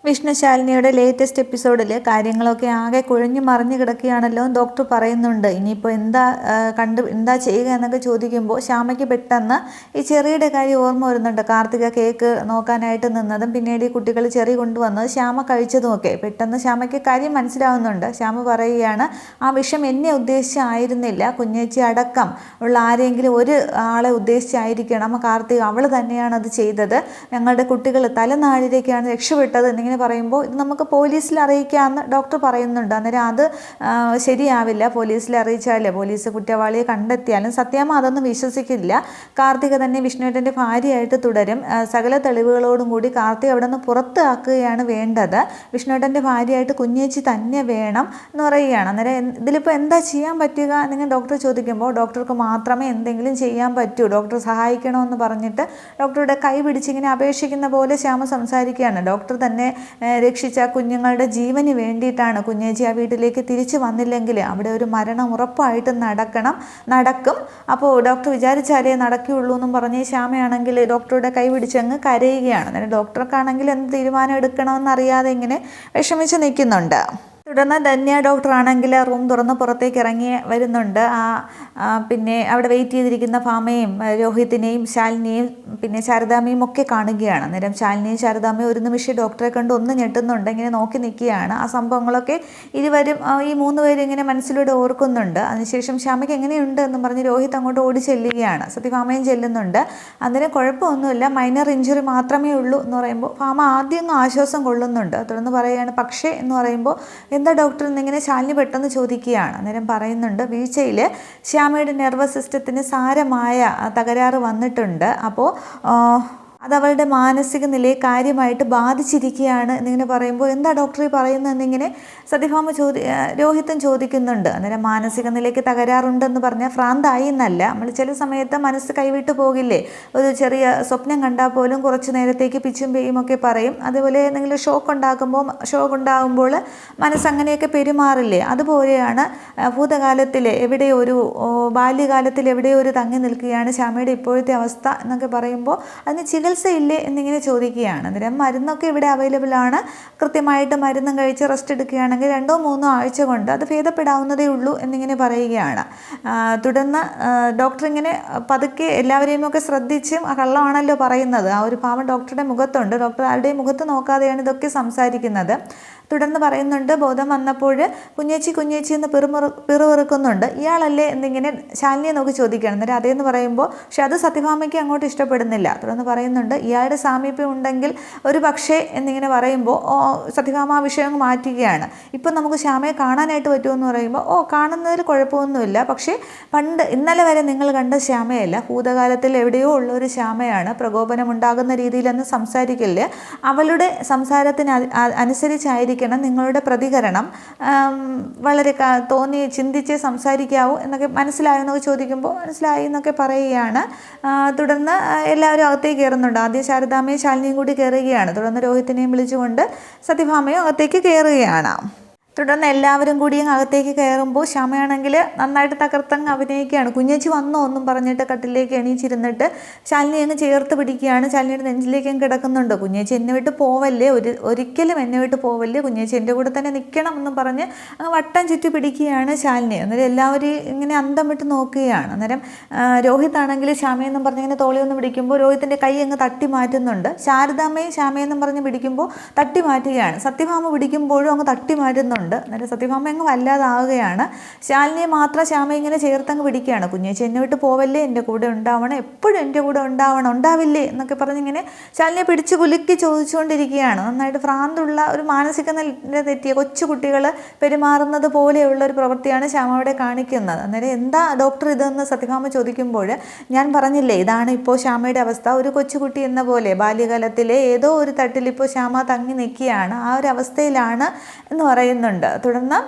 Vishnu ശാലിനിയുടെ latest എപ്പിസോഡിൽ കാര്യങ്ങളൊക്കെ ആകെ കുഴഞ്ഞു മറിഞ്ഞു കിടക്കുകയാണല്ലോ ഡോക്ടർ പറയുന്നുണ്ട്. ഇനിയിപ്പോൾ എന്താ ചെയ്യുക എന്നൊക്കെ ചോദിക്കുമ്പോൾ ശ്യാമയ്ക്ക് പെട്ടെന്ന് ഈ ചെറിയുടെ കാര്യം ഓർമ്മ വരുന്നുണ്ട്. കാർത്തിക കേക്ക് നോക്കാനായിട്ട് നിന്നതും പിന്നീട് ഈ കുട്ടികൾ ചെറി കൊണ്ടുവന്നത് ശ്യാമ കഴിച്ചതുമൊക്കെ പെട്ടെന്ന് ശ്യാമയ്ക്ക് കാര്യം മനസ്സിലാവുന്നുണ്ട്. ശ്യാമ പറയുകയാണ്, ആ വിഷം എന്നെ ഉദ്ദേശിച്ചായിരുന്നില്ല, കുഞ്ഞേച്ചി അടക്കം ഉള്ള ആരെങ്കിലും ഒരു ആളെ ഉദ്ദേശിച്ചായിരിക്കണം കാർത്തിക, അവൾ തന്നെയാണ് അത് ചെയ്തത്. ഞങ്ങളുടെ കുട്ടികൾ തലനാഴിലേക്കാണ് രക്ഷപ്പെട്ടത് എന്നിങ്ങനെ പറയുമ്പോൾ ഇത് നമുക്ക് പോലീസിൽ അറിയിക്കാമെന്ന് ഡോക്ടർ പറയുന്നുണ്ട്. അന്നേരം അത് ശരിയാവില്ല, പോലീസിൽ അറിയിച്ചാൽ പോലീസ് കുറ്റവാളിയെ കണ്ടെത്തിയാലും സത്യാമ്മ അതൊന്നും വിശ്വസിക്കില്ല. കാർത്തിക തന്നെ വിഷ്ണുവേട്ടൻ്റെ ഭാര്യയായിട്ട് തുടരും. സകല തെളിവുകളോടും കൂടി കാർത്തിക അവിടെ നിന്ന് പുറത്താക്കുകയാണ് വേണ്ടത്. വിഷ്ണുവേട്ടൻ്റെ ഭാര്യയായിട്ട് കുഞ്ഞേച്ചി തന്നെ വേണം എന്ന് പറയുകയാണ്. അന്നേരം ഇതിലിപ്പോൾ എന്താ ചെയ്യാൻ പറ്റുക എന്നിങ്ങനെ ഡോക്ടർ ചോദിക്കുമ്പോൾ ഡോക്ടർക്ക് മാത്രമേ എന്തെങ്കിലും ചെയ്യാൻ പറ്റൂ, ഡോക്ടർ സഹായിക്കണമെന്ന് പറഞ്ഞിട്ട് ഡോക്ടറുടെ കൈ പിടിച്ചിങ്ങനെ അപേക്ഷിക്കുന്ന പോലെ ശ്യാമ സംസാരിക്കുകയാണ്. ഡോക്ടർ തന്നെ രക്ഷിച്ച കുഞ്ഞുങ്ങളുടെ ജീവന് വേണ്ടിയിട്ടാണ്. കുഞ്ഞേച്ചി ആ വീട്ടിലേക്ക് തിരിച്ചു വന്നില്ലെങ്കിൽ അവിടെ ഒരു മരണം ഉറപ്പായിട്ട് നടക്കും. അപ്പോൾ ഡോക്ടർ വിചാരിച്ചാലേ നടക്കുകയുള്ളൂ എന്നും പറഞ്ഞ് ശ്യാമയാണെങ്കിൽ ഡോക്ടറുടെ കൈ പിടിച്ചങ്ങ് കരയുകയാണ്. അന്നേരം ഡോക്ടർക്കാണെങ്കിൽ എന്ത് തീരുമാനം എടുക്കണമെന്നറിയാതെ ഇങ്ങനെ വിഷമിച്ച് നിൽക്കുന്നുണ്ട്. തുടർന്ന് ധന്യ ഡോക്ടറാണെങ്കിൽ റൂം തുറന്ന് പുറത്തേക്ക് ഇറങ്ങി വരുന്നുണ്ട്. പിന്നെ അവിടെ വെയിറ്റ് ചെയ്തിരിക്കുന്ന ഭാമയും രോഹിത്തിനെയും ശാലിനിയും പിന്നെ ശാരദാമ്മയും ഒക്കെ കാണുകയാണ്. അന്നേരം ശാലിനിയും ശാരദാമ്മയും ഒരു നിമിഷം ഡോക്ടറെ കണ്ട് ഒന്ന് ഞെട്ടുന്നുണ്ട്, ഇങ്ങനെ നോക്കി നിൽക്കുകയാണ്. ആ സംഭവങ്ങളൊക്കെ ഇരുവരും ഈ മൂന്ന് പേരും ഇങ്ങനെ മനസ്സിലൂടെ ഓർക്കുന്നുണ്ട്. അതിനുശേഷം ശ്യാമയ്ക്ക് എങ്ങനെയുണ്ട് എന്ന് പറഞ്ഞ് രോഹിത് അങ്ങോട്ട് ഓടി ചെല്ലുകയാണ്. സത്യഭാമയും ചെല്ലുന്നുണ്ട്. അന്നേരം കുഴപ്പമൊന്നുമില്ല, മൈനർ ഇഞ്ചുറി മാത്രമേ ഉള്ളൂ എന്ന് പറയുമ്പോൾ ഭാമ ആദ്യം ഒന്ന് ആശ്വാസം കൊള്ളുന്നുണ്ട്. തുടർന്ന് പറയുകയാണ്, പക്ഷേ എന്ന് പറയുമ്പോൾ എന്താ ഡോക്ടർ എന്നിങ്ങനെ ശാലിനി പെട്ടെന്ന് ചോദിക്കുകയാണ്. അന്നേരം പറയുന്നുണ്ട്, വീഴ്ചയിൽ ശ്യാമയുടെ നെർവസ് സിസ്റ്റത്തിന് സാരമായ തകരാറ് വന്നിട്ടുണ്ട്. അപ്പോൾ അതവളുടെ മാനസിക നിലയെ കാര്യമായിട്ട് ബാധിച്ചിരിക്കുകയാണ് എന്നിങ്ങനെ പറയുമ്പോൾ എന്താ ഡോക്ടർ പറയുന്നതെന്നിങ്ങനെ സത്യഭാമ രോഹിത്തും ചോദിക്കുന്നുണ്ട്. അന്നേരം മാനസിക നിലയ്ക്ക് തകരാറുണ്ടെന്ന് പറഞ്ഞാൽ ഭ്രാന്തായി എന്നല്ല, നമ്മൾ ചില സമയത്ത് മനസ്സ് കൈവിട്ട് പോകില്ലേ, ഒരു ചെറിയ സ്വപ്നം കണ്ടാൽ പോലും കുറച്ച് നേരത്തേക്ക് പിച്ചും പേയും ഒക്കെ പറയും. അതുപോലെ എന്തെങ്കിലും ഷോക്ക് ഉണ്ടാകുമ്പോൾ മനസ്സങ്ങനെയൊക്കെ പെരുമാറില്ലേ, അതുപോലെയാണ് ഭൂതകാലത്തിൽ എവിടെയോ ഒരു ബാല്യകാലത്തിൽ എവിടെയോ ഒരു തങ്ങി നിൽക്കുകയാണ് ശ്യാമയുടെ ഇപ്പോഴത്തെ അവസ്ഥ എന്നൊക്കെ പറയുമ്പോൾ അതിന് ചികിത്സയില്ലേ എന്നിങ്ങനെ ചോദിക്കുകയാണ്. അന്നേരം മരുന്നൊക്കെ ഇവിടെ അവൈലബിൾ ആണ്, കൃത്യമായിട്ട് മരുന്നും കഴിച്ച് റെസ്റ്റ് എടുക്കുകയാണെങ്കിൽ 2-3 ആഴ്ച കൊണ്ട് അത് ഭേദപ്പെടാവുന്നതേ ഉള്ളൂ എന്നിങ്ങനെ പറയുകയാണ്. തുടർന്ന് ഡോക്ടർ ഇങ്ങനെ പതുക്കെ എല്ലാവരെയും ഒക്കെ ശ്രദ്ധിച്ചും കള്ളമാണല്ലോ പറയുന്നത്, ആ ഒരു ഭാവം ഡോക്ടറുടെ മുഖത്തുണ്ട്. ഡോക്ടർ ആരുടെയും മുഖത്ത് നോക്കാതെയാണ് ഇതൊക്കെ സംസാരിക്കുന്നത്. തുടർന്ന് പറയുന്നുണ്ട്, ബോധം വന്നപ്പോൾ കുഞ്ഞേച്ചി എന്ന് പിറുപിറുക്കുന്നുണ്ട്, ഇയാളല്ലേ എന്നിങ്ങനെ ശാലിനിയെ നോക്കി ചോദിക്കുകയാണ്. അന്നേരം അതേന്ന് പറയുമ്പോൾ പക്ഷെ അത് സത്യഭാമയ്ക്ക് അങ്ങോട്ട് ഇഷ്ടപ്പെടുന്നില്ല. തുടർന്ന് പറയുന്നുണ്ട്, ഇയാളുടെ സാമീപ്യം ഉണ്ടെങ്കിൽ ഒരു പക്ഷേ എന്നിങ്ങനെ പറയുമ്പോൾ സത്യഭാമ ആ വിഷയം മാറ്റുകയാണ്. ഇപ്പം നമുക്ക് ശ്യാമയെ കാണാനായിട്ട് പറ്റുമെന്ന് പറയുമ്പോൾ കാണുന്നതിൽ കുഴപ്പമൊന്നുമില്ല, പക്ഷേ ഇന്നലെ വരെ നിങ്ങൾ കണ്ട ശ്യാമയല്ല, ഭൂതകാലത്തിൽ എവിടെയോ ഉള്ളൊരു ശ്യാമയാണ്, പ്രകോപനം ഉണ്ടാകുന്ന രീതിയിലൊന്നും സംസാരിക്കില്ല, അവളുടെ സംസാരത്തിന് അനുസരിച്ചായിരിക്കും നിങ്ങളുടെ പ്രതികരണം, വളരെ ചിന്തിച്ച് സംസാരിക്കാവൂ എന്നൊക്കെ മനസ്സിലായോ എന്നൊക്കെ ചോദിക്കുമ്പോൾ മനസ്സിലായി എന്നൊക്കെ പറയുകയാണ്. തുടർന്ന് എല്ലാവരും അകത്തേക്ക് കയറുന്നുണ്ട്. ആദ്യം ശാരദാമ്മയും ശാലിനിയും കൂടി കയറുകയാണ്. തുടർന്ന് രോഹിത്തിനെയും വിളിച്ചുകൊണ്ട് സത്യഭാമയും അകത്തേക്ക് കയറുകയാണ്. തുടർന്ന് എല്ലാവരും കൂടി അകത്തേക്ക് കയറുമ്പോൾ ശ്യാമയാണെങ്കിൽ നന്നായിട്ട് തകർത്തങ്ങ് അഭിനയിക്കുകയാണ്. കുഞ്ഞേച്ചി വന്നോ എന്നും പറഞ്ഞിട്ട് കട്ടിലേക്ക് എണീച്ചിരുന്നിട്ട് ശാലിനി അങ്ങ് ചേർത്ത് പിടിക്കുകയാണ്. ശാലിനിയുടെ നെഞ്ചിലേക്ക് അങ്ങ് കിടക്കുന്നുണ്ട്. കുഞ്ഞേച്ചി എന്നെ വിട്ട് പോവല്ലേ, ഒരിക്കലും എന്നെ വിട്ട് പോവല്ലേ, കുഞ്ഞേച്ചി എൻ്റെ കൂടെ തന്നെ നിൽക്കണം എന്നും പറഞ്ഞ് അങ്ങ് വട്ടം ചുറ്റി പിടിക്കുകയാണ് ശാലിനി. അന്നേരം എല്ലാവരും ഇങ്ങനെ അന്തം വിട്ട് നോക്കുകയാണ്. അന്നേരം രോഹിത്താണെങ്കിൽ ശ്യാമയെന്നും പറഞ്ഞ് ഇങ്ങനെ തോളിയൊന്ന് പിടിക്കുമ്പോൾ രോഹിത്തിൻ്റെ കൈ അങ്ങ് തട്ടി മാറ്റുന്നുണ്ട്. ശാരദാമ്മയും ശ്യാമയെന്നും പറഞ്ഞ് പിടിക്കുമ്പോൾ തട്ടി മാറ്റുകയാണ്. സത്യഭാമ പിടിക്കുമ്പോഴും അങ്ങ് തട്ടി മാറ്റുന്നുണ്ട്. അന്നേരം സത്യഭാമ അങ്ങ് വല്ലാതാവുകയാണ്. ശാലിനിയെ മാത്രം ശ്യാമ ഇങ്ങനെ ചേർത്തങ്ങ് പിടിക്കുകയാണ്. കുഞ്ഞേച്ചി എന്നെ വിട്ട് പോവല്ലേ, എൻ്റെ കൂടെ ഉണ്ടാവണം, എപ്പോഴും എൻ്റെ കൂടെ ഉണ്ടാവില്ലേ എന്നൊക്കെ പറഞ്ഞിങ്ങനെ ശാലിനിയെ പിടിച്ച് കുലുക്കി ചോദിച്ചുകൊണ്ടിരിക്കുകയാണ്. നന്നായിട്ട് ഭ്രാന്തുള്ള ഒരു മാനസിക നില തെറ്റിയ കൊച്ചു കുട്ടികൾ പെരുമാറുന്നത് പോലെയുള്ള ഒരു പ്രവൃത്തിയാണ് ശ്യാമ അവിടെ കാണിക്കുന്നത്. അന്നേരം എന്താ ഡോക്ടർ ഇതെന്ന് സത്യഭാമ ചോദിക്കുമ്പോൾ ഞാൻ പറഞ്ഞില്ലേ, ഇതാണ് ഇപ്പോൾ ശ്യാമയുടെ അവസ്ഥ, ഒരു കൊച്ചുകുട്ടി എന്ന പോലെ ബാല്യകാലത്തിലെ ഏതോ ഒരു തട്ടിൽ ഇപ്പോൾ ശ്യാമ തങ്ങി നിൽക്കുകയാണ്, ആ ഒരു അവസ്ഥയിലാണ് എന്ന് പറയുന്നുണ്ട്. പറയുന്നുണ്ട്. തുടർന്ന്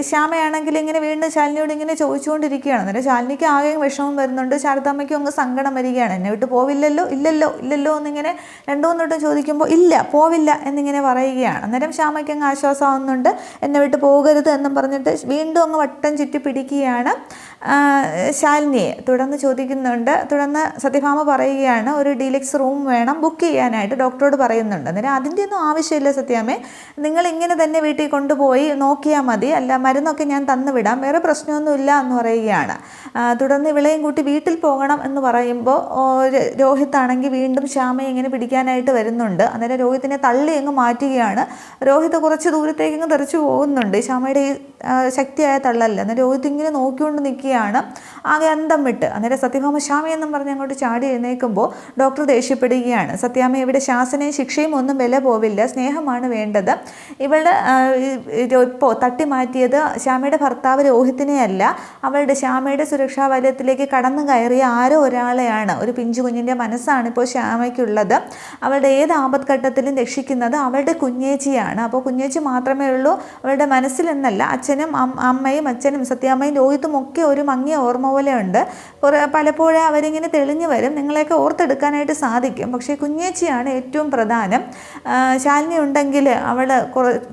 ശ്യാമയാണെങ്കിൽ ഇങ്ങനെ വീണ്ടും ശാലിനിയോട് ഇങ്ങനെ ചോദിച്ചുകൊണ്ടിരിക്കുകയാണ്. അന്നേരം ശാലിനിക്ക് ആകെ വിഷമം വരുന്നുണ്ട്. ശാരദാമ്മയ്ക്കും അങ്ങ് സങ്കടം വരികയാണ്. എന്നെ വിട്ട് പോവില്ലല്ലോ, ഇല്ലല്ലോ, ഇല്ലല്ലോ എന്നിങ്ങനെ രണ്ടു മൂന്നോട്ടും ചോദിക്കുമ്പോൾ ഇല്ല, പോവില്ല എന്നിങ്ങനെ പറയുകയാണ്. അന്നേരം ശ്യാമയ്ക്ക് അങ്ങ് ആശ്വാസമാവുന്നുണ്ട്. എന്നെ വിട്ട് പോകരുത് എന്നും പറഞ്ഞിട്ട് വീണ്ടും അങ്ങ് വട്ടം ചുറ്റി പിടിക്കുകയാണ് ശാലിനിയെ. തുടർന്ന് ചോദിക്കുന്നുണ്ട്. തുടർന്ന് സത്യഭാമ പറയുകയാണ്, ഒരു ഡീലക്സ് റൂം വേണം, ബുക്ക് ചെയ്യാനായിട്ട് ഡോക്ടറോട് പറയുന്നുണ്ട്. അന്നേരം അതിൻ്റെ ഒന്നും ആവശ്യമില്ല സത്യാമ്മേ, നിങ്ങൾ ഇങ്ങനെ തന്നെ വീട്ടിൽ കൊണ്ടുപോയി നോക്കിയാൽ മതി, അല്ല മരുന്നൊക്കെ ഞാൻ തന്നു വിടാം, വേറെ പ്രശ്നമൊന്നുമില്ല എന്ന് പറയുകയാണ്. തുടർന്ന് ഇവളെയും കൂട്ടി വീട്ടിൽ പോകണം എന്ന് പറയുമ്പോൾ രോഹിത് ആണെങ്കിൽ വീണ്ടും ശ്യാമയെ ഇങ്ങനെ പിടിക്കാനായിട്ട് വരുന്നുണ്ട്. അന്നേരം രോഹിത്തിനെ തള്ളി അങ്ങ് മാറ്റുകയാണ്. രോഹിത് കുറച്ച് ദൂരത്തേക്ക് അങ്ങ് തെറിച്ചു പോകുന്നുണ്ട്. ശ്യാമയുടെ ഈ ശക്തിയായ തള്ളല്ല. അന്നേരം രോഹിത് ഇങ്ങനെ നോക്കിക്കൊണ്ട് നിൽക്കുകയാണ്, ആകെ അന്തം വിട്ട്. അന്നേരം സത്യഭാമ ശ്യാമയെന്നും പറഞ്ഞ് അങ്ങോട്ട് ചാടി എഴുന്നേൽക്കുമ്പോൾ ഡോക്ടർ ദേഷ്യപ്പെടുകയാണ്. സത്യാമ്മ ഇവിടെ ശാസനയും ശിക്ഷയും ഒന്നും വില പോവില്ല, സ്നേഹമാണ് വേണ്ടത്. ഇവളുടെ ഇപ്പോൾ തട്ടി മാറ്റിയത് ശ്യാമയുടെ ഭർത്താവ് രോഹിത്തിനെയല്ല, അവളുടെ ശ്യാമയുടെ സുരക്ഷാ വലയത്തിലേക്ക് കടന്നു കയറിയ ആരോ ഒരാളെയാണ്. ഒരു പിഞ്ചു കുഞ്ഞിൻ്റെ മനസ്സാണ് ഇപ്പോൾ ശ്യാമയ്ക്കുള്ളത്. അവളുടെ ഏത് ആപത്ഘട്ടത്തിലും രക്ഷിക്കുന്നത് അവളുടെ കുഞ്ഞേച്ചിയാണ്. അപ്പോൾ കുഞ്ഞേച്ചി മാത്രമേ ഉള്ളൂ അവളുടെ മനസ്സിലെന്നല്ല, അച്ഛനും അമ്മയും അച്ഛനും സത്യാമ്മയും രോഹിത്തും ഒക്കെ ഒരു മങ്ങിയ ഓർമ്മ പോലെ ഉണ്ട്. പലപ്പോഴും അവരിങ്ങനെ തെളിഞ്ഞു വരും, നിങ്ങളെയൊക്കെ ഓർത്തെടുക്കാനായിട്ട് സാധിക്കും. പക്ഷേ കുഞ്ഞേച്ചിയാണ് ഏറ്റവും പ്രധാനം. ശാലിനി ഉണ്ടെങ്കിൽ അവൾ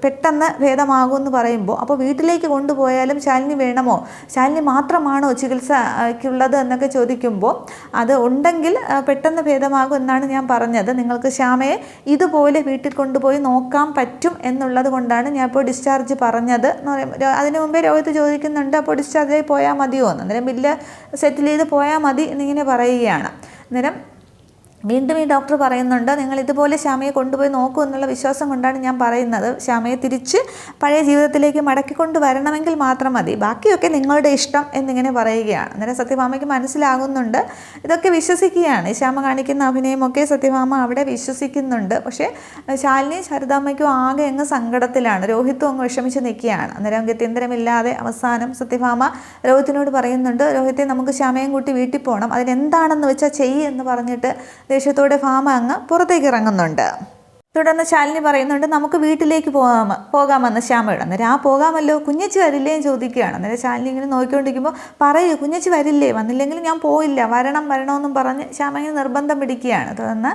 പെട്ടെന്ന് ഭേദമാകുമെന്ന് പറയുമ്പോൾ, അപ്പോൾ വീട്ടിലേക്ക് കൊണ്ടുപോയാലും ശാലിനി വേണമോ, ശാലിനി മാത്രമാണോ ചികിത്സയ്ക്കുള്ളത് എന്നൊക്കെ ചോദിക്കുമ്പോൾ, അത് ഉണ്ടെങ്കിൽ പെട്ടെന്ന് ഭേദമാകും എന്നാണ് ഞാൻ പറഞ്ഞത്. നിങ്ങൾക്ക് ശ്യാമയെ ഇതുപോലെ വീട്ടിൽ കൊണ്ടുപോയി നോക്കാൻ പറ്റും എന്നുള്ളത് കൊണ്ടാണ് ഞാൻ ഇപ്പോൾ ഡിസ്ചാർജ് പറഞ്ഞത് എന്ന് പറയുമ്പോൾ, അതിനു മുമ്പേ രോഹിത് ചോദിക്കുന്നുണ്ട്, അപ്പോൾ ഡിസ്ചാർജായി പോയാൽ മതിയോ എന്ന്. അന്നേരം ബില്ല് സെറ്റിൽ ചെയ്ത് പോയാൽ മതി എന്നിങ്ങനെ പറയുകയാണ്. അന്നേരം വീണ്ടും ഈ ഡോക്ടർ പറയുന്നുണ്ട്, നിങ്ങൾ ഇതുപോലെ ശ്യാമയെ കൊണ്ടുപോയി നോക്കൂ എന്നുള്ള വിശ്വാസം കൊണ്ടാണ് ഞാൻ പറയുന്നത്. ശ്യാമയെ തിരിച്ച് പഴയ ജീവിതത്തിലേക്ക് മടക്കിക്കൊണ്ട് വരണമെങ്കിൽ മാത്രം മതി, ബാക്കിയൊക്കെ നിങ്ങളുടെ ഇഷ്ടം എന്നിങ്ങനെ പറയുകയാണ്. അന്നേരം സത്യഭാമയ്ക്ക് മനസ്സിലാകുന്നുണ്ട്, ഇതൊക്കെ വിശ്വസിക്കുകയാണ്. ശ്യാമ കാണിക്കുന്ന അഭിനയമൊക്കെ സത്യഭാമ അവിടെ വിശ്വസിക്കുന്നുണ്ട്. പക്ഷേ ശാലിനിയും ശാരദാമ്മയ്ക്കും ആകെ അങ്ങ് സങ്കടത്തിലാണ്. രോഹിത്തും അങ്ങ് വിഷമിച്ച് നിൽക്കുകയാണ്. അന്നേരം ഗത്യന്തരമില്ലാതെ അവസാനം സത്യഭാമ രോഹിത്തിനോട് പറയുന്നുണ്ട്, രോഹിത്തെ നമുക്ക് ശ്യാമയും കൂട്ടി വീട്ടിൽ പോകണം, അതിനെന്താണെന്ന് വെച്ചാൽ ചെയ്യ് എന്ന് പറഞ്ഞിട്ട് ദേഷ്യത്തോടെ ഭാമ അങ്ങ് പുറത്തേക്ക് ഇറങ്ങുന്നുണ്ട്. തുടർന്ന് ശാലിനി പറയുന്നുണ്ട്, നമുക്ക് വീട്ടിലേക്ക് പോകാമെന്ന് ശ്യാമയോട്. അന്നേരം പോകാമല്ലോ, കുഞ്ഞച്ചി വരില്ലേ എന്ന് ചോദിക്കുകയാണ്. അന്നേരം ശാലിനി ഇങ്ങനെ നോക്കിക്കൊണ്ടിരിക്കുമ്പോൾ, പറയൂ കുഞ്ഞച്ചി വരില്ലേ, വന്നില്ലെങ്കിൽ ഞാൻ പോയില്ല, വരണമെന്നും പറഞ്ഞ് ശ്യാമ ഇങ്ങനെ നിർബന്ധം പിടിക്കുകയാണ്. തുടർന്ന്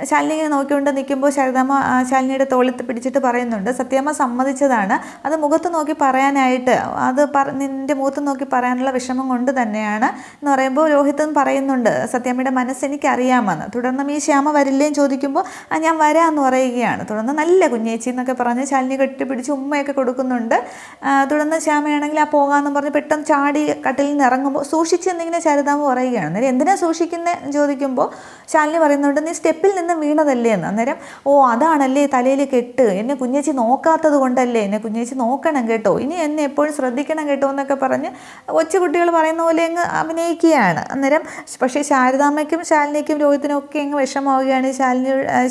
ശാലിനി ഇങ്ങനെ നോക്കിക്കൊണ്ട് നിൽക്കുമ്പോൾ ശാരദാമ്മ ശാലിനിയുടെ തോളത്ത് പിടിച്ചിട്ട് പറയുന്നുണ്ട്, സത്യമ്മ സമ്മതിച്ചതാണ്, അത് മുഖത്ത് നോക്കി പറയാനായിട്ട്, അത് നിൻ്റെ മുഖത്ത് നോക്കി പറയാനുള്ള വിഷമം കൊണ്ട് തന്നെയാണ് എന്ന് പറയുമ്പോൾ രോഹിത് പറയുന്നുണ്ട്, സത്യമ്മയുടെ മനസ്സ് എനിക്കറിയാമെന്ന്. തുടർന്ന് ഈ ശ്യാമ വരില്ലേന്ന് ചോദിക്കുമ്പോൾ, ഞാൻ വരാമെന്ന് പറയും. തുടർന്ന് നല്ല കുഞ്ഞേച്ചി എന്നൊക്കെ പറഞ്ഞ് ശാലിനി കെട്ടിപ്പിടിച്ച് ഉമ്മയൊക്കെ കൊടുക്കുന്നുണ്ട്. തുടർന്ന് ശ്യാമയാണെങ്കിൽ പോകാമെന്ന് പറഞ്ഞ് പെട്ടെന്ന് ചാടി കട്ടിലിൽ നിന്ന് ഇറങ്ങുമ്പോൾ, സൂക്ഷിച്ച് എന്നിങ്ങനെ ശാരദാമ്മ പറയുകയാണ്. അന്നേരം എന്തിനാ സൂക്ഷിക്കുന്നത് ചോദിക്കുമ്പോൾ ശാലിനി പറയുന്നുണ്ട്, നീ സ്റ്റെപ്പിൽ നിന്ന് വീണതല്ലേ എന്ന്. അന്നേരം അതാണല്ലേ തലയിൽ കെട്ട്, എന്നെ കുഞ്ഞേച്ചി നോക്കാത്തത് കൊണ്ടല്ലേ, എന്നെ കുഞ്ഞേച്ചി നോക്കണം കേട്ടോ, ഇനി എന്നെ എപ്പോഴും ശ്രദ്ധിക്കണം കേട്ടോ എന്നൊക്കെ പറഞ്ഞ് കൊച്ചുകുട്ടികൾ പറയുന്ന പോലെ അങ്ങ് അഭിനയിക്കുകയാണ്. അന്നേരം പക്ഷേ ശാരദാമ്മയ്ക്കും ശാലിനിക്കും രോഹിത്തിനും ഒക്കെ അങ്ങ് വിഷമാവുകയാണ്.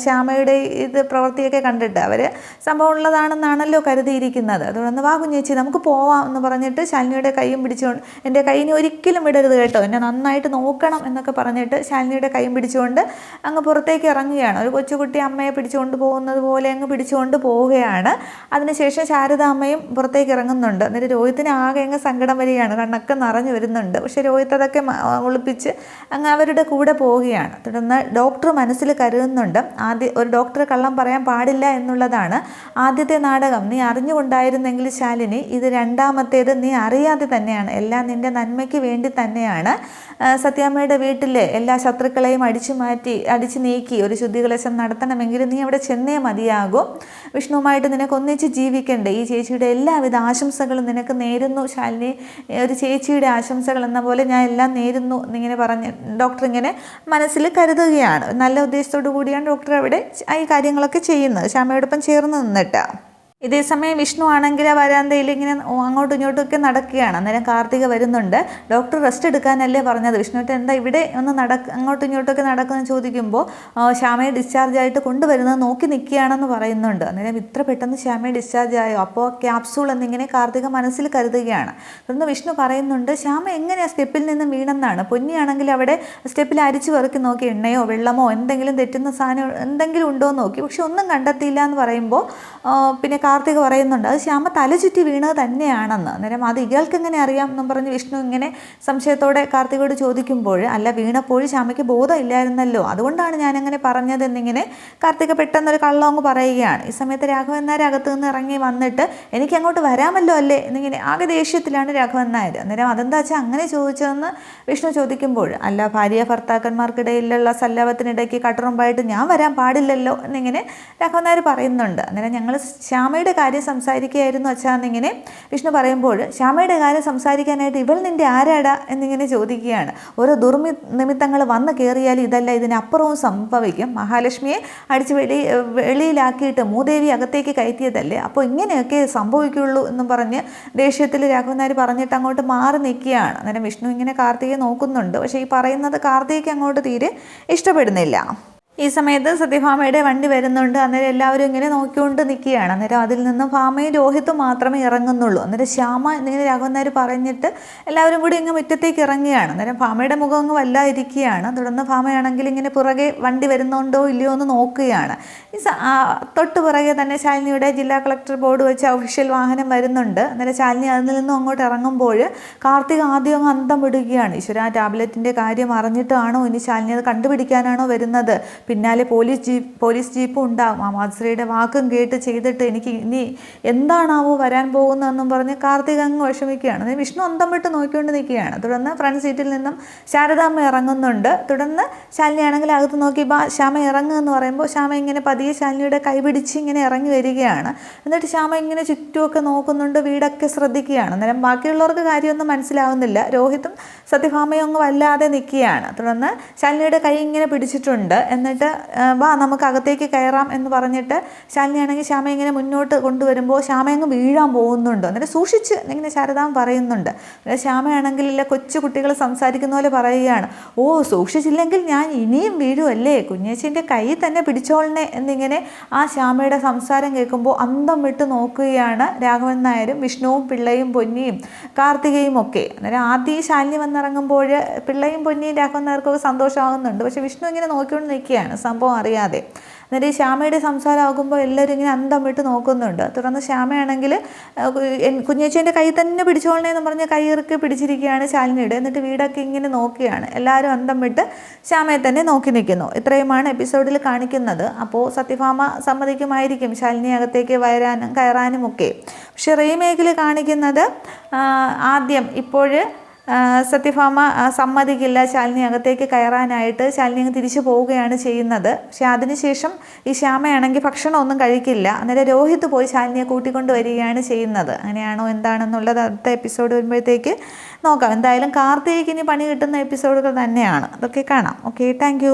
ശ്യാമയുടെ ഇത് പ്രവൃത്തിയൊക്കെ കണ്ടിട്ട് അവർ സംഭവം ഉള്ളതാണെന്നാണല്ലോ കരുതിയിരിക്കുന്നത്. തുടർന്ന് വാ കുഞ്ഞേച്ചി നമുക്ക് പോവാം എന്ന് പറഞ്ഞിട്ട് ശാലിനിയുടെ കൈയും പിടിച്ചുകൊണ്ട്, എൻ്റെ കൈയിനെ ഒരിക്കലും വിടരുത് കേട്ടോ, എന്നെ നന്നായിട്ട് നോക്കണം എന്നൊക്കെ പറഞ്ഞിട്ട് ശാലിനിയുടെ കൈയും പിടിച്ചുകൊണ്ട് അങ്ങ് പുറത്തേക്ക് ഇറങ്ങുകയാണ്. ഒരു കൊച്ചുകുട്ടി അമ്മയെ പിടിച്ചുകൊണ്ട് പോകുന്നത് പോലെ അങ്ങ് പിടിച്ചുകൊണ്ട് പോവുകയാണ്. അതിനുശേഷം ശാരദാമ്മയും പുറത്തേക്ക് ഇറങ്ങുന്നുണ്ട്. എന്നിട്ട് രോഹിത്തിന് ആകെ അങ്ങ് സങ്കടം വരികയാണ്, കണ്ണൊക്കെ നിറഞ്ഞു വരുന്നുണ്ട്. പക്ഷേ രോഹിത് അതൊക്കെ ഒളിപ്പിച്ച് അങ്ങ് അവരുടെ കൂടെ പോവുകയാണ്. തുടർന്ന് ഡോക്ടർ മനസ്സിൽ കരുതുന്നുണ്ട്, ഒരു ഡോക്ടർ കള്ളം പറയാൻ പാടില്ല എന്നുള്ളതാണ്. ആദ്യത്തെ നാടകം നീ അറിഞ്ഞുകൊണ്ടായിരുന്നെങ്കിൽ ശാലിനി, ഇത് രണ്ടാമത്തേത് നീ അറിയാതെ തന്നെയാണ്, എല്ലാം നിൻ്റെ നന്മയ്ക്ക് വേണ്ടി തന്നെയാണ്. സത്യാമ്മയുടെ വീട്ടിലെ എല്ലാ ശത്രുക്കളെയും അടിച്ചു നീക്കി ഒരു ശുദ്ധികലശം നടത്തണമെങ്കിൽ നീ അവിടെ ചെന്നേ മതിയാകും. വിഷ്ണുവുമായിട്ട് നിനക്ക് ഒന്നിച്ച് ജീവിക്കണ്ടേ. ഈ ചേച്ചിയുടെ എല്ലാവിധ ആശംസകളും നിനക്ക് നേരുന്നു ശാലിനി, ഒരു ചേച്ചിയുടെ ആശംസകൾ എന്ന പോലെ ഞാൻ എല്ലാം നേരുന്നു എന്നിങ്ങനെ പറഞ്ഞ് ഡോക്ടർ ഇങ്ങനെ മനസ്സിൽ കരുതുകയാണ്. നല്ല ഉദ്ദേശത്തോടു കൂടിയാണ് ഡോക്ടർ അവിടെ ഈ കാര്യങ്ങളൊക്കെ ചെയ്യുന്നത്, ശ്യാമയോടൊപ്പം ചേർന്ന് നിന്നിട്ട്. ഇതേസമയം വിഷ്ണു ആണെങ്കിൽ ആ വരാന്തയിൽ ഇങ്ങനെ അങ്ങോട്ടും ഇങ്ങോട്ടുമൊക്കെ നടക്കുകയാണ്. അന്നേരം കാർത്തിക വരുന്നുണ്ട്. ഡോക്ടർ റെസ്റ്റ് എടുക്കാനല്ലേ പറഞ്ഞത്, വിഷ്ണുവിട്ട് എന്താ ഇവിടെ ഒന്ന് അങ്ങോട്ടും ഇങ്ങോട്ടൊക്കെ നടക്കുമെന്ന് ചോദിക്കുമ്പോൾ ശ്യാമയെ ഡിസ്ചാർജ് ആയിട്ട് കൊണ്ടുവരുന്നത് നോക്കി നിൽക്കുകയാണെന്ന് പറയുന്നുണ്ട്. അന്നേരം ഇത്ര പെട്ടെന്ന് ശ്യാമയെ ഡിസ്ചാർജ് ആയോ, അപ്പോൾ ക്യാപ്സൂൾ എന്നിങ്ങനെ കാർത്തിക മനസ്സിൽ കരുതുകയാണ്. തുടർന്ന് വിഷ്ണു പറയുന്നുണ്ട്, ശ്യാമ എങ്ങനെയാണ് സ്റ്റെപ്പിൽ നിന്ന് വീണെന്നാണ്. പൊന്നിയാണെങ്കിൽ അവിടെ സ്റ്റെപ്പിൽ അരിച്ചു പെറുക്കി നോക്കി, എണ്ണയോ വെള്ളമോ എന്തെങ്കിലും തെറ്റുന്ന സാധനം എന്തെങ്കിലും ഉണ്ടോ എന്ന് നോക്കി, പക്ഷെ ഒന്നും കണ്ടെത്തിയില്ല എന്ന് പറയുമ്പോൾ പിന്നെ കാർത്തിക് പറയുന്നുണ്ട് അത് ശ്യാമ തല ചുറ്റി വീണത് തന്നെയാണെന്ന്. അന്നേരം അത് ഇയാൾക്ക് എങ്ങനെ അറിയാം എന്നും പറഞ്ഞ് വിഷ്ണു ഇങ്ങനെ സംശയത്തോടെ കാർത്തികോട് ചോദിക്കുമ്പോൾ അല്ല വീണപ്പോൾ ശ്യാമയ്ക്ക് ബോധം ഇല്ലായിരുന്നല്ലോ, അതുകൊണ്ടാണ് ഞാനങ്ങനെ പറഞ്ഞതെന്നിങ്ങനെ കാർത്തിക പെട്ടെന്നൊരു കള്ളം അങ്ങ് പറയുകയാണ്. ഈ സമയത്ത് രാഘവൻ നായർ അകത്തു നിന്ന് ഇറങ്ങി വന്നിട്ട് എനിക്ക് അങ്ങോട്ട് വരാമല്ലോ അല്ലേ എന്നിങ്ങനെ ആകെ ദേഷ്യത്തിലാണ് രാഘവൻ നായർ. അന്നേരം അതെന്താ വെച്ചാൽ അങ്ങനെ ചോദിച്ചതെന്ന് വിഷ്ണു ചോദിക്കുമ്പോൾ അല്ല ഭാര്യ ഭർത്താക്കന്മാർക്കിടയിലുള്ള സല്ലാപത്തിനിടയ്ക്ക് കട്ടുറുമ്പായിട്ട് ഞാൻ വരാൻ പാടില്ലല്ലോ എന്നിങ്ങനെ രാഘവൻ നായർ പറയുന്നുണ്ട്. അന്നേരം ഞങ്ങൾ ശ്യാമയുടെ കാര്യം സംസാരിക്കുകയായിരുന്നു അച്ഛാന്നിങ്ങനെ വിഷ്ണു പറയുമ്പോൾ ശ്യാമയുടെ കാര്യം സംസാരിക്കാനായിട്ട് ഇവൾ നിൻ്റെ ആരാടാ എന്നിങ്ങനെ ചോദിക്കുകയാണ്. ഓരോ നിമിത്തങ്ങൾ വന്നു കയറിയാൽ ഇതല്ല ഇതിനപ്പുറവും സംഭവിക്കും. മഹാലക്ഷ്മിയെ അടിച്ച് വെളിയിലാക്കിയിട്ട് മൂദേവി അകത്തേക്ക് കയറ്റിയതല്ലേ, അപ്പോൾ ഇങ്ങനെയൊക്കെ സംഭവിക്കുള്ളൂ എന്നും പറഞ്ഞ് ദേഷ്യത്തിൽ രാഘവൻ നായർ പറഞ്ഞിട്ട് അങ്ങോട്ട് മാറി നിൽക്കുകയാണ്. അന്നേരം വിഷ്ണു ഇങ്ങനെ കാർത്തികയെ നോക്കുന്നുണ്ട്. പക്ഷേ ഈ പറയുന്നത് കാർത്തികയ്ക്ക് അങ്ങോട്ട് തീരെ ഇഷ്ടപ്പെടുന്നില്ല. ഈ സമയത്ത് സത്യഭാമയുടെ വണ്ടി വരുന്നുണ്ട്. അന്നേരം എല്ലാവരും ഇങ്ങനെ നോക്കിക്കൊണ്ട് നിൽക്കുകയാണ്. അന്നേരം അതിൽ നിന്ന് ഭാമയും രോഹിത്തും മാത്രമേ ഇറങ്ങുന്നുള്ളൂ. അന്നേരം ശ്യാമ എന്നിങ്ങനെ രാഘവൻ നായർ പറഞ്ഞിട്ട് എല്ലാവരും കൂടി ഇങ്ങ് മുറ്റത്തേക്ക് ഇറങ്ങുകയാണ്. അന്നേരം ഭാമയുടെ മുഖം അങ്ങ് വല്ലാതിരിക്കുകയാണ്. തുടർന്ന് ഭാമയാണെങ്കിൽ ഇങ്ങനെ പുറകെ വണ്ടി വരുന്നുണ്ടോ ഇല്ലയോ എന്ന് നോക്കുകയാണ്. ഈ തൊട്ട് പുറകെ തന്നെ ശാലിനിയുടെ ജില്ലാ കളക്ടർ ബോർഡ് വെച്ച് ഒഫീഷ്യൽ വാഹനം വരുന്നുണ്ട്. അന്നേരം ശാലിനി അതിൽ നിന്നും അങ്ങോട്ട് ഇറങ്ങുമ്പോൾ കാർത്തിക് ആദ്യം അങ്ങ് അന്തം വിടുകയാണ്. ഈശ്വര ടാബ്ലറ്റിൻ്റെ കാര്യം അറിഞ്ഞിട്ടാണോ ഇനി ശാലിനി അത് കണ്ടുപിടിക്കാനാണോ വരുന്നത്? പിന്നാലെ പോലീസ് ജീപ്പും ഉണ്ടാകും. ആ മാതശ്രീയുടെ വാക്കും കേട്ട് ചെയ്തിട്ട് എനിക്ക് ഇനി എന്താണാവോ വരാൻ പോകുന്നതെന്നും പറഞ്ഞ് കാർത്തിക് അങ്ങ് വിഷമിക്കുകയാണ്. വിഷ്ണു അന്തം വിട്ട് നോക്കിക്കൊണ്ട് നിൽക്കുകയാണ്. തുടർന്ന് ഫ്രണ്ട് സീറ്റിൽ നിന്നും ശാരദാമ്മ ഇറങ്ങുന്നുണ്ട്. തുടർന്ന് ശാലിനിയാണെങ്കിൽ അകത്ത് നോക്കി ശ്യാമ ഇറങ്ങുക എന്ന് പറയുമ്പോൾ ശ്യാമ ഇങ്ങനെ പതിയെ ശാലിനിയുടെ കൈ പിടിച്ച് ഇങ്ങനെ ഇറങ്ങി വരികയാണ്. എന്നിട്ട് ശ്യാമ ഇങ്ങനെ ചുറ്റുമൊക്കെ നോക്കുന്നുണ്ട്, വീടൊക്കെ ശ്രദ്ധിക്കുകയാണ്. അന്നേരം ബാക്കിയുള്ളവർക്ക് കാര്യമൊന്നും മനസ്സിലാവുന്നില്ല. രോഹിത്തും സത്യഭാമയും അങ്ങ് വല്ലാതെ നിൽക്കുകയാണ്. തുടർന്ന് ശാലിനിയുടെ കൈ ഇങ്ങനെ പിടിച്ചിട്ടുണ്ട്. എന്നിട്ട് വാ നമുക്ക് അകത്തേക്ക് കയറാം എന്ന് പറഞ്ഞിട്ട് ശാലിനിയാണെങ്കിൽ ശ്യാമ ഇങ്ങനെ മുന്നോട്ട് കൊണ്ടുവരുമ്പോൾ ശ്യാമ അങ്ങ് വീഴാൻ പോകുന്നുണ്ട്. എന്നിട്ട് സൂക്ഷിച്ച് ഇങ്ങനെ ശാരദാം പറയുന്നുണ്ട്. ശ്യാമയാണെങ്കിൽ ഇല്ല കൊച്ചു കുട്ടികൾ സംസാരിക്കുന്ന പോലെ പറയുകയാണ്, ഓ സൂക്ഷിച്ചില്ലെങ്കിൽ ഞാൻ ഇനിയും വീഴുമല്ലേ, കുഞ്ഞേച്ചിൻ്റെ കൈ തന്നെ പിടിച്ചോളണേ എന്നിങ്ങനെ ആ ശ്യാമയുടെ സംസാരം കേൾക്കുമ്പോൾ അന്തം വിട്ട് നോക്കുകയാണ് രാഘവൻ നായരും വിഷ്ണുവും പിള്ളയും പൊന്നിയും കാർത്തികയും ഒക്കെ. അന്നേരം ആദ്യം ശാലിനി വന്നിറങ്ങുമ്പോൾ പിള്ളയും പൊന്നിയും രാഘവൻ നായർക്കൊക്കെ സന്തോഷമാകുന്നുണ്ട്. പക്ഷേ വിഷ്ണു ഇങ്ങനെ നോക്കിക്കൊണ്ട് നിൽക്കുകയാണ് സംഭവം അറിയാതെ. എന്നിട്ട് ഈ ശ്യാമയുടെ സംസാരമാകുമ്പോൾ എല്ലാവരും ഇങ്ങനെ അന്തം വിട്ട് നോക്കുന്നുണ്ട്. തുടർന്ന് ശ്യാമയാണെങ്കിൽ കുഞ്ഞേച്ചേൻ്റെ കൈ തന്നെ പിടിച്ചോളണേ എന്ന് പറഞ്ഞ് കൈ ഇറുക്കി പിടിച്ചിരിക്കുകയാണ് ശാലിനിയുടെ. എന്നിട്ട് വീടൊക്കെ ഇങ്ങനെ നോക്കുകയാണ്. എല്ലാവരും അന്തം വിട്ട് ശ്യാമയെ തന്നെ നോക്കി നിൽക്കുന്നു. ഇത്രയുമാണ് എപ്പിസോഡിൽ കാണിക്കുന്നത്. അപ്പോൾ സത്യഭാമ സമ്മതിക്കുമായിരിക്കും ശാലിനി അകത്തേക്ക് കയറാനും ഒക്കെ. പക്ഷെ റീമേക്കിൽ കാണിക്കുന്നത് ആദ്യം സത്യഭാമ സമ്മതിക്കില്ല ശാലിനി അകത്തേക്ക് കയറാനായിട്ട്. ശാലിനി അങ്ങ് തിരിച്ചു പോവുകയാണ് ചെയ്യുന്നത്. പക്ഷെ അതിനുശേഷം ഈ ശ്യാമയാണെങ്കിൽ ഭക്ഷണമൊന്നും കഴിക്കില്ല. അന്നേരം രോഹിത് പോയി ശാലിനിയെ കൂട്ടിക്കൊണ്ട് വരികയാണ് ചെയ്യുന്നത്. അങ്ങനെയാണോ എന്താണെന്നുള്ളത് അടുത്ത എപ്പിസോഡ് വരുമ്പോഴത്തേക്ക് നോക്കാം. എന്തായാലും കാർത്തികയ്ക്ക് ഇനി പണി കിട്ടുന്ന എപ്പിസോഡുകൾ തന്നെയാണ്. അതൊക്കെ കാണാം. Okay, thank